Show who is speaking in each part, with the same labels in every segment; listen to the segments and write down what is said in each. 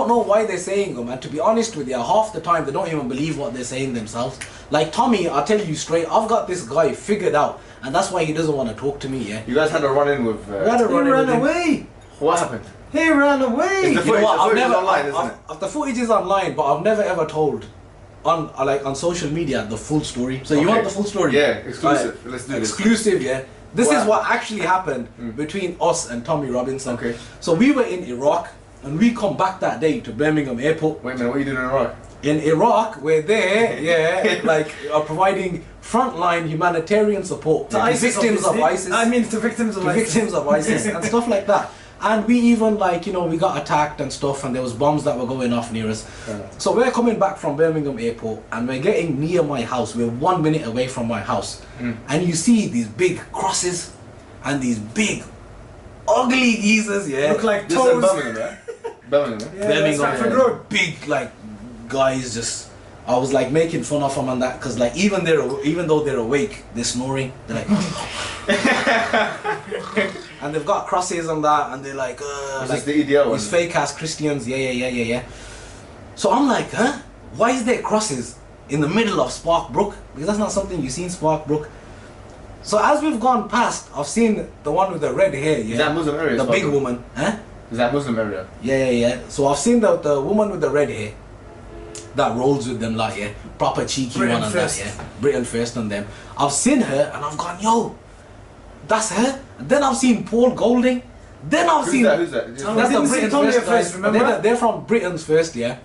Speaker 1: don't know why they're saying them, and to be honest with you, half the time they don't even believe what they're saying themselves. Like Tommy, I'll tell you straight, I've got this guy figured out, and that's why he doesn't want to talk to me, yeah?
Speaker 2: You guys had a run-in with...
Speaker 1: We had a
Speaker 3: He
Speaker 1: run-in
Speaker 3: ran
Speaker 1: with him.
Speaker 3: away.
Speaker 2: What happened?
Speaker 3: He ran away.
Speaker 2: Is the footage,
Speaker 1: what,
Speaker 2: the footage is online, isn't it?
Speaker 1: The footage is online, but I've never ever told on social media the full story. So you want the full story?
Speaker 2: Yeah, exclusive.
Speaker 1: Right.
Speaker 2: Let's do this.
Speaker 1: Exclusive, yeah. This
Speaker 2: Wow.
Speaker 1: is what actually happened between us and Tommy Robinson.
Speaker 2: Okay.
Speaker 1: So we were in Iraq, and we come back that day to Birmingham Airport.
Speaker 2: Wait a minute, what are you doing in Iraq?
Speaker 1: In Iraq, we're there, yeah, like providing frontline humanitarian support to victims of ISIS.
Speaker 3: I mean, to victims of ISIS.
Speaker 1: Victims of ISIS and stuff like that. And we even we got attacked and stuff, and there was bombs that were going off near us. So we're coming back from Birmingham Airport, and we're getting near my house. We're 1 minute away from my house, and you see these big crosses and these big ugly geezers, yeah.
Speaker 3: Look like
Speaker 2: This is in
Speaker 3: toes.
Speaker 2: Birmingham, yeah? Birmingham, yeah?
Speaker 3: Yeah,
Speaker 1: Birmingham,
Speaker 3: Stratford Road.
Speaker 1: big guys just. I was like making fun of them and that, because like even though they're awake, they're snoring. They're like, and they've got crosses and that, and they're like,
Speaker 2: Is
Speaker 1: like
Speaker 2: this the EDL one?
Speaker 1: these fake ass Christians, yeah. So I'm like, huh? Why is there crosses in the middle of Sparkbrook? Because that's not something you see in Sparkbrook. So as we've gone past, I've seen the one with the red hair, yeah.
Speaker 2: Is that Muslim area?
Speaker 1: The big
Speaker 2: Sparkbrook?
Speaker 1: woman, huh?
Speaker 2: Is that Muslim area?
Speaker 1: Yeah. So I've seen the woman with the red hair that rolls with them, like, yeah, proper cheeky
Speaker 3: Britain
Speaker 1: one and
Speaker 3: first.
Speaker 1: that, yeah, Britain first on them. I've seen her and I've gone, yo, that's her. And then I've seen Paul Golding. Then I've seen
Speaker 2: Who's that?
Speaker 3: Oh,
Speaker 1: that's
Speaker 3: we
Speaker 1: the
Speaker 3: didn't see
Speaker 1: Britain's
Speaker 3: Tommy
Speaker 1: first
Speaker 3: at first,
Speaker 1: guys.
Speaker 3: remember?
Speaker 1: They're from Britain's first, yeah.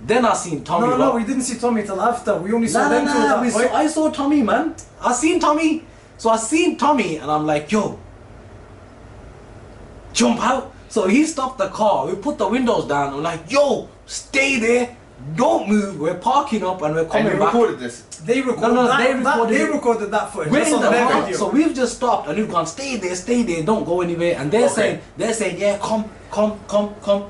Speaker 1: Then I seen Tommy.
Speaker 3: No, we didn't see Tommy till after. We only saw them two at that point.
Speaker 1: I saw Tommy, man. I seen Tommy. So I seen Tommy and I'm like, yo, jump out. So he stopped the car. We put the windows down. I'm like, yo, stay there. Don't move. We're parking up and we're
Speaker 2: And
Speaker 1: coming
Speaker 2: you
Speaker 1: back.
Speaker 2: recorded this?
Speaker 3: They recorded
Speaker 1: No,
Speaker 3: that.
Speaker 1: they recorded it.
Speaker 3: that footage.
Speaker 1: We're
Speaker 3: That's
Speaker 1: in
Speaker 3: on
Speaker 1: the
Speaker 3: their
Speaker 1: car,
Speaker 3: video.
Speaker 1: so we've just stopped and we've gone, stay there, don't go anywhere. And they're
Speaker 2: Okay.
Speaker 1: saying, yeah, come.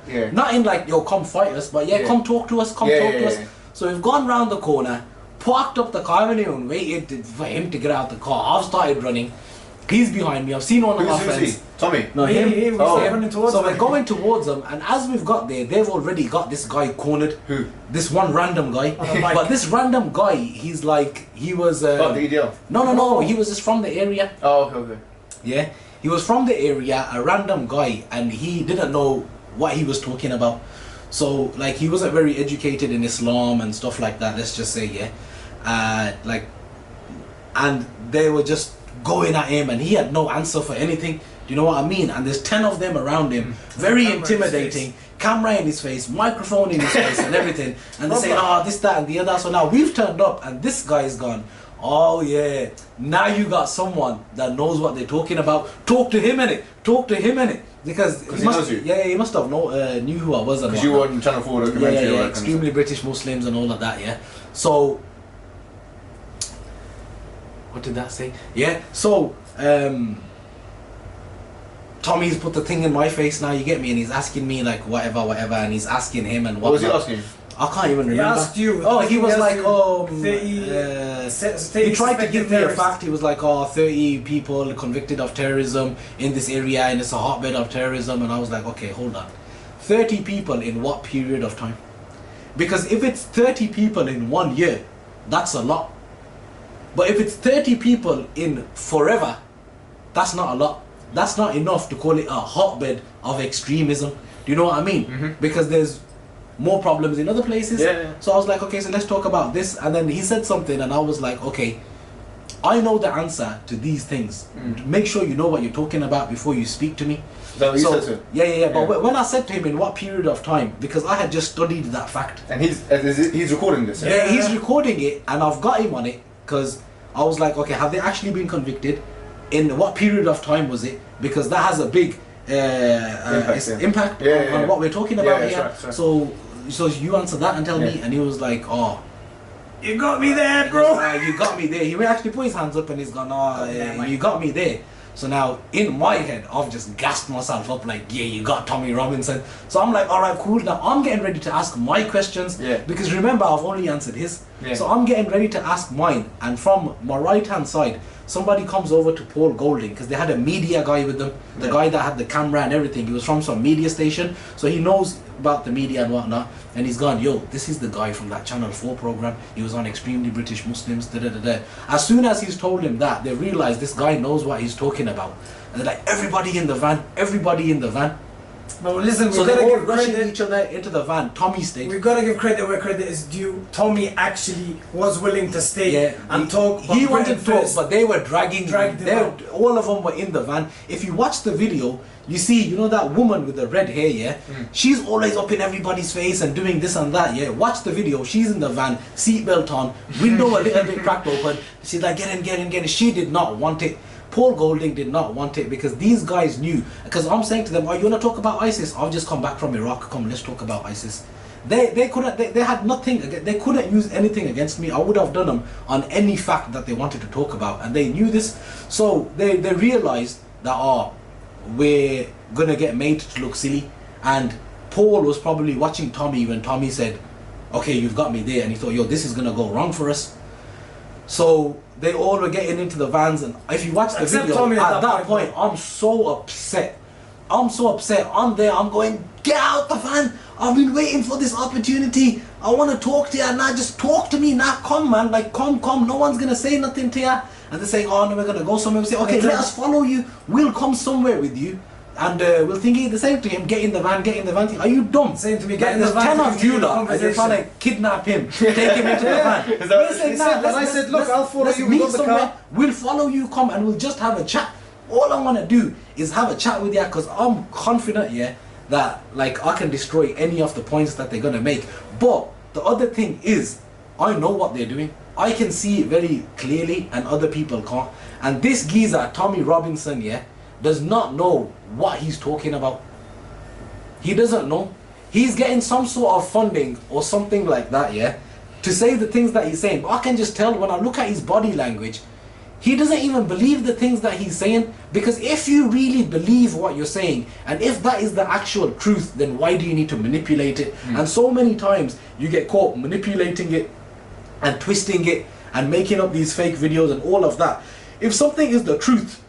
Speaker 2: Yeah.
Speaker 1: Not in like, yo, come fight us, but yeah,
Speaker 2: Yeah.
Speaker 1: come talk to us, talk
Speaker 2: Yeah,
Speaker 1: to us.
Speaker 2: yeah.
Speaker 1: So we've gone round the corner, parked up the car, and waited for him to get out the car. I've started running. He's behind me. I've seen one of my
Speaker 2: Who's
Speaker 1: friends.
Speaker 2: he? Tommy?
Speaker 1: No,
Speaker 3: He-
Speaker 1: him.
Speaker 3: he was
Speaker 2: Oh.
Speaker 3: running towards
Speaker 1: So
Speaker 3: them.
Speaker 1: we're going towards them, and as we've got there, they've already got this guy cornered.
Speaker 2: Who?
Speaker 1: This one random guy.
Speaker 3: On a bike.
Speaker 1: But this random guy, he's like, he was.
Speaker 2: Oh, the EDL?
Speaker 1: No, he was just from the area.
Speaker 2: Oh, okay.
Speaker 1: Yeah, he was from the area, a random guy, and he didn't know what he was talking about. So like he wasn't very educated in Islam and stuff like that. Let's just say, yeah, and they were just going at him, and he had no answer for anything. Do you know what I mean? And there's 10 of them around him, very
Speaker 3: Camera in his
Speaker 1: intimidating. Camera in his face, microphone in his face, and everything. And they're saying, oh, this, that, and the other. So now we've turned up, and this guy's gone. Oh yeah, now you got someone that knows what they're talking about. Talk to him innit? Because
Speaker 2: he knows you?
Speaker 1: Yeah, he must have knew who I was.
Speaker 2: Because you were on Channel 4 documentary.
Speaker 1: Yeah, extremely British Muslims and all of that. Yeah. So, what did that say? Yeah. So, Tommy's put the thing in my face now. You get me, and he's asking me like whatever, and he's asking him and
Speaker 2: What was he
Speaker 1: whatnot.
Speaker 2: asking?
Speaker 1: I can't even
Speaker 3: He
Speaker 1: remember.
Speaker 3: asked you.
Speaker 1: Oh, he was
Speaker 3: asked
Speaker 1: like,
Speaker 3: you
Speaker 1: oh,
Speaker 3: 30
Speaker 1: he tried to give me a
Speaker 3: terrorists.
Speaker 1: fact. He was like, oh, 30 people convicted of terrorism in this area, and it's a hotbed of terrorism. And I was like, okay, hold on. 30 people in what period of time? Because if it's 30 people in 1 year, that's a lot. But if it's 30 people in forever, that's not a lot. That's not enough to call it a hotbed of extremism. Do you know what I mean? Because there's more problems in other places.
Speaker 2: Yeah.
Speaker 1: So I was like, okay, so let's talk about this. And then he said something, and I was like, okay, I know the answer to these things. Make sure you know what you're talking about before you speak to me.
Speaker 2: Is that what you said to him?
Speaker 1: Yeah. But when I said to him in what period of time, because I had just studied that fact.
Speaker 2: And he's recording this?
Speaker 1: Yeah, he's recording it, and I've got him on it because I was like, okay, have they actually been convicted? In what period of time was it? Because that has a big impact on what we're talking about
Speaker 2: Yeah,
Speaker 1: here.
Speaker 2: that's right.
Speaker 1: So you answer that and tell me.
Speaker 2: Yeah.
Speaker 1: And he was like, oh,
Speaker 3: You got me there,
Speaker 1: he
Speaker 3: bro.
Speaker 1: was like, you got me there. He actually put his hands up and he's gone, oh, yeah, you got me there. So now in my head, I've just gassed myself up like, yeah, you got Tommy Robinson. So I'm like, all right, cool. Now I'm getting ready to ask my questions.
Speaker 2: Yeah.
Speaker 1: Because remember, I've only answered his.
Speaker 2: Yeah.
Speaker 1: So I'm getting ready to ask mine. And from my right hand side, somebody comes over to Paul Golding because they had a media guy with them. The guy that had the camera and everything. He was from some media station. So he knows about the media and whatnot, and he's gone, yo, this is the guy from that Channel 4 program. He was on Extremely British Muslims. Da, da, da, da. As soon as he's told him that, they realize this guy knows what he's talking about. And they're like, everybody in the van, everybody in the van.
Speaker 3: But listen,
Speaker 1: So
Speaker 3: we
Speaker 1: they're
Speaker 3: gotta
Speaker 1: all
Speaker 3: give
Speaker 1: rushing
Speaker 3: credit.
Speaker 1: each other into the van. Tommy stayed.
Speaker 3: We gotta give credit where credit is due. Tommy actually was willing to stay and talk.
Speaker 1: He
Speaker 3: but
Speaker 1: wanted to talk,
Speaker 3: first-
Speaker 1: but they were dragging
Speaker 3: Dragged him out.
Speaker 1: all of them were in the van. If you watch the video, you see, you know that woman with the red hair, yeah? She's always up in everybody's face and doing this and that, yeah? Watch the video. She's in the van, seatbelt on, window a little bit cracked open. She's like, get in, get in, get in. She did not want it. Paul Golding did not want it because these guys knew. Because I'm saying to them, oh, you want to talk about ISIS? I've just come back from Iraq. Come, let's talk about ISIS. They couldn't, they had nothing, they couldn't use anything against me. I would have done them on any fact that they wanted to talk about. And they knew this. So they realized that, oh, we're going to get made to look silly. And Paul was probably watching Tommy when Tommy said, okay, you've got me there. And he thought, yo, this is going to go wrong for us. So they all were getting into the vans, and if you watch the
Speaker 3: Except
Speaker 1: video,
Speaker 3: Tommy
Speaker 1: at that point, I'm so upset. I'm so upset. I'm there, I'm going, get out the van. I've been waiting for this opportunity. I want to talk to you now. Just talk to me now. Come, man. Like, come. No one's going to say nothing to you. And they're saying, oh, no, we're going to go somewhere. We say, okay, let us follow you. We'll come somewhere with you. And we'll think the same to him, get in the van, get in the van. Are you dumb?
Speaker 3: Saying to me,
Speaker 1: Like,
Speaker 3: get in the
Speaker 1: there's
Speaker 3: van.
Speaker 1: 10 of you lot, and you're trying to kidnap him, take him into the van.
Speaker 2: Is that what
Speaker 1: We
Speaker 2: he
Speaker 1: said,
Speaker 2: said?
Speaker 1: nah,
Speaker 2: And I said, look, I'll follow
Speaker 1: let's
Speaker 2: you, we
Speaker 1: meet
Speaker 2: got the
Speaker 1: somewhere.
Speaker 2: car.
Speaker 1: We'll follow you, come, and we'll just have a chat. All I want to do is have a chat with you, because I'm confident, yeah, that like I can destroy any of the points that they're going to make. But the other thing is, I know what they're doing. I can see it very clearly, and other people can't. And this geezer, Tommy Robinson, yeah, does not know what he's talking about. He doesn't know. He's getting some sort of funding or something like that, yeah, to say the things that he's saying. But I can just tell when I look at his body language, he doesn't even believe the things that he's saying. Because if you really believe what you're saying, and if that is the actual truth, then why do you need to manipulate it? And so many times you get caught manipulating it and twisting it and making up these fake videos and all of that. If something is the truth,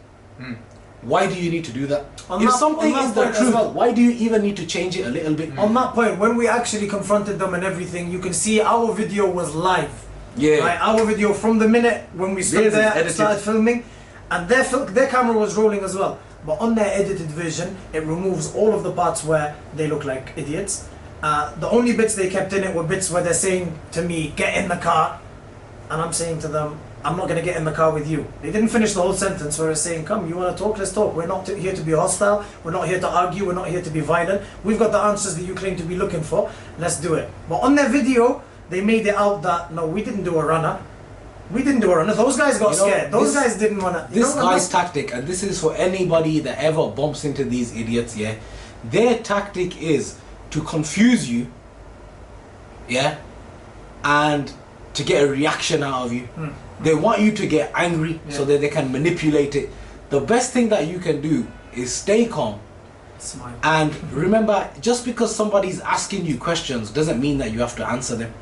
Speaker 1: why do you need to do that? If something is the truth, why do you even need to change it a little bit?
Speaker 3: On that point, when we actually confronted them and everything, you can see our video was live.
Speaker 1: Yeah.
Speaker 3: Right, our video from the minute when we stood
Speaker 1: Theirs is
Speaker 3: there,
Speaker 1: edited.
Speaker 3: started filming, and their camera was rolling as well. But on their edited version, it removes all of the parts where they look like idiots. The only bits they kept in it were bits where they're saying to me, get in the car. And I'm saying to them, I'm not going to get in the car with you. They didn't finish the whole sentence where it's saying, come, you want to talk, let's talk. We're not here to be hostile. We're not here to argue. We're not here to be violent. We've got the answers that you claim to be looking for. Let's do it. But on their video, they made it out that, no, we didn't do a runner. We didn't do a runner. Those guys got scared. Those guys didn't want to.
Speaker 1: This guy's tactic, and this is for anybody that ever bumps into these idiots, yeah. Their tactic is to confuse you, yeah, and to get a reaction out of you. They want you to get angry so that they can manipulate it. The best thing that you can do is stay calm.
Speaker 3: Smile.
Speaker 1: And remember, just because somebody's asking you questions doesn't mean that you have to answer them.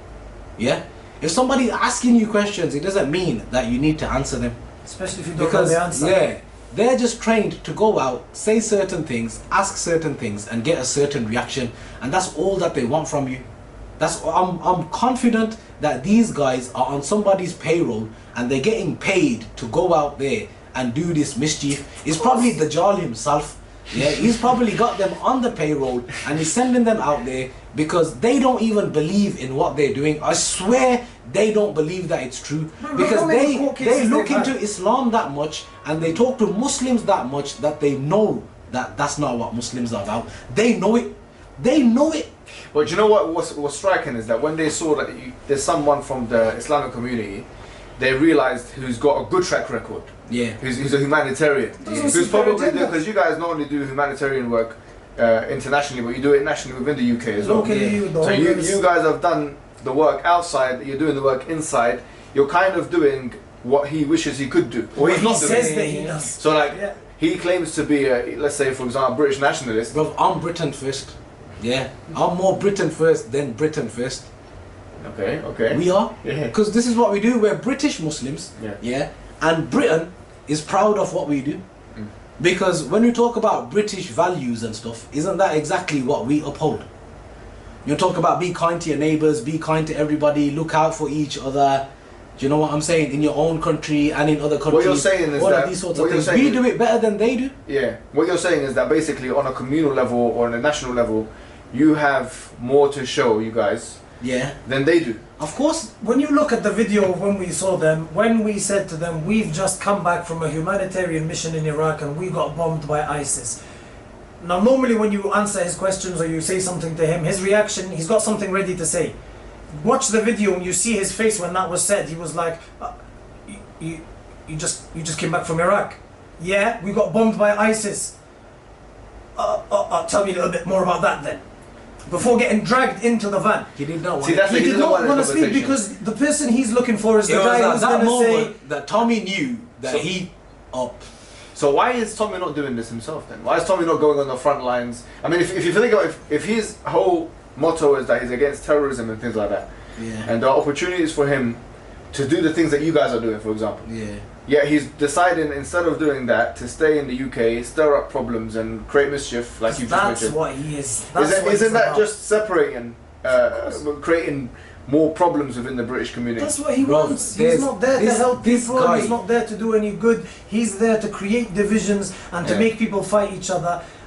Speaker 1: Yeah? If somebody's asking you questions, it doesn't mean that you need to answer them.
Speaker 3: Especially if you don't know
Speaker 1: Because,
Speaker 3: the answer.
Speaker 1: yeah, they're just trained to go out, say certain things, ask certain things, and get a certain reaction. And that's all that they want from you. I'm confident that these guys are on somebody's payroll and they're getting paid to go out there and do this mischief. It's probably Dajjal himself. Yeah, he's probably got them on the payroll and he's sending them out there because they don't even believe in what they're doing. I swear they don't believe that it's true. Because they look into Islam that much and they talk to Muslims that much that they know that that's not what Muslims are about. They know it. They know it.
Speaker 2: But you know what's striking is that when they saw that there's someone from the Islamic community, they realized who's got a good track record.
Speaker 1: Yeah.
Speaker 2: Who's a humanitarian. Who's probably, because you guys not only do humanitarian work internationally, but you do it nationally within the UK as well. So you guys have done the work outside, you're doing the work inside, you're kind of doing what he wishes he could do. Or he's
Speaker 3: he
Speaker 2: not
Speaker 3: says
Speaker 2: doing.
Speaker 3: that he does.
Speaker 2: So like, he claims to be a, let's say for example, British nationalist.
Speaker 1: Bro, I'm Britain first. Yeah. I'm more Britain first than Britain first.
Speaker 2: Okay, okay.
Speaker 1: We are.
Speaker 2: Yeah.
Speaker 1: Because this is what we do. We're British Muslims.
Speaker 2: Yeah.
Speaker 1: Yeah. And Britain is proud of what we do. Because when you talk about British values and stuff, isn't that exactly what we uphold? You talk about be kind to your neighbors, be kind to everybody, look out for each other. Do you know what I'm saying? In your own country and in other countries.
Speaker 2: What you're saying is
Speaker 1: all
Speaker 2: that
Speaker 1: of these sorts of things. We do it better than they do.
Speaker 2: Yeah. What you're saying is that basically on a communal level or on a national level, you have more to show, you guys.
Speaker 1: Yeah.
Speaker 2: Than they do.
Speaker 1: Of course.
Speaker 3: When you look at the video of when we saw them, when we said to them, we've just come back from a humanitarian mission in Iraq and we got bombed by ISIS. Now normally when you answer his questions or you say something to him, his reaction, he's got something ready to say. Watch the video and you see his face when that was said. He was like, you just came back from Iraq. Yeah, we got bombed by ISIS. Tell me a little bit more about that then. Before getting dragged into the van.
Speaker 1: He did not want,
Speaker 3: he did not want to speak because the person he's looking for is the guy who's going to say...
Speaker 1: that Tommy knew that he...
Speaker 2: So why is Tommy not doing this himself then? Why is Tommy not going on the front lines? I mean, if you think about if his whole motto is that he's against terrorism and things like that, and there are opportunities for him to do the things that you guys are doing, for example. Yeah, he's deciding instead of doing that to stay in the UK, stir up problems and create mischief, like you just mentioned.
Speaker 3: That's what he is.
Speaker 2: Isn't that just separating, creating more problems within the British community?
Speaker 3: That's what he wants. He's not there to help people. He's not there to do any good. He's there to create divisions and to make people fight each other.